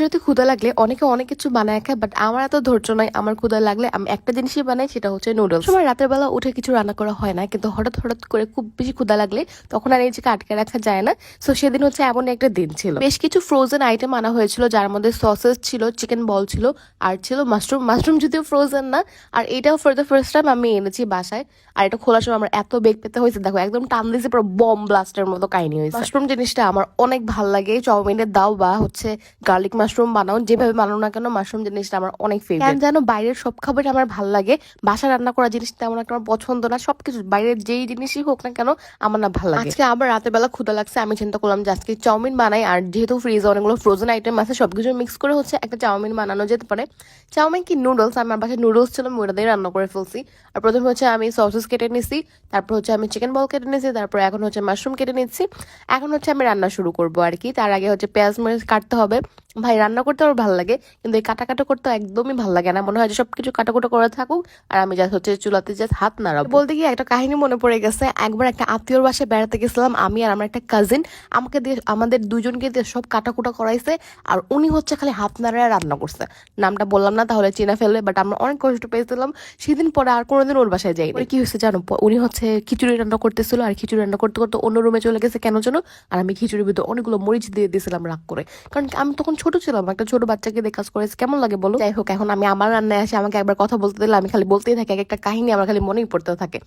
রাতে ক্ষুধা লাগলে অনেকে অনেক কিছু বানায় খায়, বাট আমার এত ধৈর্য নাই। আমার ক্ষুধা লাগলে আমি একটা জিনিসই বানাই, সেটা হচ্ছে নুডলস। সময় রাতের বেলা উঠে কিছু রান্না করা হয় না, কিন্তু হঠাৎ হঠাৎ করে খুব বেশি ক্ষুধা লাগলে তখন আর নিজেকে আটকে রাখা যায় না। সো সেদিন হচ্ছে এমন একটা দিন ছিল, বেশ কিছু ফ্রোজেন আইটেম আনা হয়েছিল, যার মধ্যে সসেস ছিল, চিকেন বল ছিল, আর ছিল মাশরুম যদিও ফ্রোজেন না। আর এটাও ফর দ্য ফার্স্ট টাইম আমি এনেছি বাসায়। আর এটা খোলার সময় আমার এত বেগ পেতে হয়েছে, দেখো একদম টান দিয়েছে, পুরো বম ব্লাস্টের মতো কাহিনী হয়েছে। মাশরুম জিনিসটা আমার অনেক ভাল লাগে, চাউমিনের দাও বা হচ্ছে গার্লিক মাশরুম বানাও, যেভাবে বানাও না কেন মাশরুম জিনিসটা আমার অনেক ফেভারিট। কেন যেন বাইরের সব খাবার আমার ভাল লাগে, বাসা রান্না করা জিনিস তেমন একটা আমার পছন্দ না। সবকিছু বাইরের যেই জিনিসই হোক না কেন আমার না ভাল লাগে। আজকে আবার রাতের বেলা ক্ষুধা লাগছে, আমি চিন্তা করলাম যে আজকে চাউমিন বানাই। আর যেহেতু ফ্রিজে অনেকগুলো ফ্রোজেন আইটেম আছে, সবকিছু মিক্স করে হচ্ছে একটা চাউমিন বানানো যেতে পারে। চাউমিন কি নুডলস, আমার বাসায় নুডলস ছিল, আমি ওটা দিয়ে রান্না করে ফেলছি। আর প্রথমে হচ্ছে আমি সসেস কেটে নিছি, তারপর হচ্ছে আমি চিকেন বল কেটে নিয়েছি, তারপর এখন হচ্ছে মাশরুম কেটে নিচ্ছি। এখন হচ্ছে আমি রান্না শুরু করবো আর কি। তার আগে হচ্ছে পেঁয়াজ মরিচ কাটতে হবে। ভাই রান্না করতে আমার ভালো লাগে, কিন্তু এই কাটা করতে একদমই ভালো লাগে না। মনে হয় যে সবকিছু কাটাকুটো করে থাকুক আর আমি জাস্ট হচ্ছে চুলাতে জাস্ট হাত নাড়াবো। বলতে গিয়ে একটা কাহিনী মনে পড়ে গেছে। একবার একটা আত্মীয়র বাসায় বেড়াতে গেছিলাম, আমি আর আমার একটা কাজিন। আমাকে দিয়ে আমাদের দুজনকে দিয়ে সব কাটাকুটা করাইছে, আর উনি হচ্ছে খালি হাত নাড়ায় রান্না করছে। নামটা বললাম না, তাহলে চিনা ফেলবে, বাট আমরা অনেক কষ্ট পেয়েছিলাম সেদিন। পরে আর কোনোদিন ওর বাসায় যাই। কি হয়েছে জানো, উনি হচ্ছে খিচুড়ি রান্না করতেছিল, আর খিচুড়ি রান্না করতে করতে অন্য রুমে চলে গেছে কেন যেন। আর আমি খিচুড়ির ভিতরে অনেকগুলো মরিচ দিয়ে দিয়েছিলাম রাগ করে, কারণ আমি তখন ছোট ছিলাম। একটা ছোট বাচ্চাকে দিয়ে কাজ করেছে, কেমন লাগে বলো। যাই হোক, এখন আমি আমার রান্নায় আসি, আমাকে একবার কথা বলতে দিলে আমি খালি বলতেই থাকি, একটা কাহিনী আমার খালি মনেই পড়তে থাকে।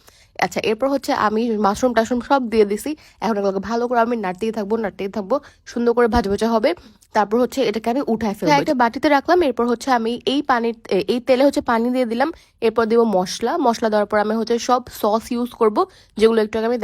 আচ্ছা, এরপর হচ্ছে আমি মাশরুম টাশরুম সব দিয়ে দিছি। এখন এগুলোকে ভালো করে আমি নাড়তেই থাকবো, সুন্দর করে ভাজা হবে। তারপর হচ্ছে এটাকে আমি উঠায় ফেলবো, একটা বাটিতে রাখলাম। এরপর হচ্ছে আমি এই তেলে হচ্ছে পানি দিয়ে দিলাম। এরপর দিব মশলা দেওয়ার পর আমি হচ্ছে সব সস ইউজ করব, যেগুলো একটু আগে আমি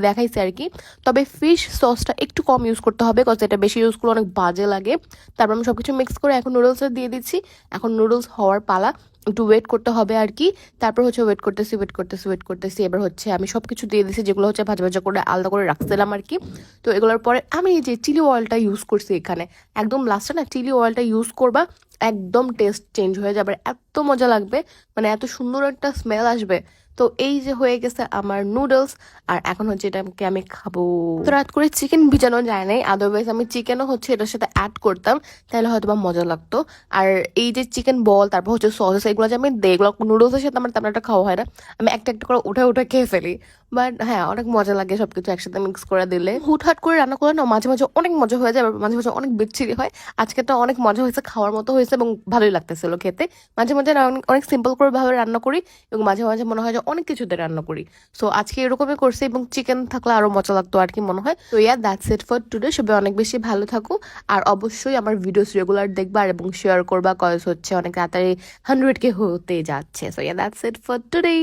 দেখাইছি আর কি। তবে ফিশ সসটা একটু কম ইউজ করতে হবে, কজ এটা বেশি ইউজ করলে অনেক বাজে লাগে। তারপর আমি সবকিছু মিক্স করে এখন নুডলস দিয়ে দিচ্ছি। এখন নুডলস হওয়ার পালা, একটু ওয়েট করতে হবে আর কি। তারপর হচ্ছে ওয়েট করতেছি। এবার হচ্ছে আমি সবকিছু দিয়ে দিচ্ছি, যেগুলো হচ্ছে ভাজা করে আলাদা করে রাখছিলাম আর কি। তো এগুলোর পরে আমি এই যে চিলি অয়েলটা ইউজ করছি এখানে, একদম লাস্টে না চিলি অয়েলটা ইউজ করবা, একদম টেস্ট চেঞ্জ হয়ে যাবে, এত মজা লাগবে, মানে এত সুন্দর একটা স্মেল আসবে। তো এই যে হয়ে গেছে আমার নুডলস, আর এখন হচ্ছে এটাকে আমি খাবো। তো রাত করে চিকেন ভিজানো যায় নাই, আদারওয়াইজ আমি চিকেনও হচ্ছে এটার সাথে অ্যাড করতাম, তাহলে হয়তো বা মজা লাগতো। আর এই যে চিকেন বল, তারপর হচ্ছে সসেস, এগুলো যে আমি দেই, এগুলো নুডলসের সাথে আমার তেমন একটা খাওয়া হয় না। আমি একটা একটা করে উঠে খেয়ে ফেলি, বাট হ্যাঁ অনেক মজা লাগে সবকিছু একসাথে মিক্স করে দিলে। হুটহাট করে রান্না করলে না মাঝে মাঝে অনেক মজা হয়ে যায়, মাঝে মাঝে অনেক বিচ্ছিরি হয়। আজকে তো অনেক মজা হয়েছে, খাওয়ার মতো হয়েছে এবং ভালোই লাগতেছিল খেতে। মাঝে মাঝে না অনেক সিম্পল করে ভাবে রান্না করি, এবং মাঝে মাঝে মনে হয় যে অনেক কিছুতে রান্না করি। সো আজকে এরকমই করছি, এবং চিকেন থাকলে আরো মজা লাগতো আর কি মনে হয়। তো yeah that's it for today. সবাই অনেক বেশি ভালো থাকো, আর অবশ্যই আমার ভিডিওস রেগুলার দেখবা এবং শেয়ার করবা, কজ হচ্ছে অনেক তাড়াতাড়ি 100K হতে যাচ্ছে। So yeah that's it for today.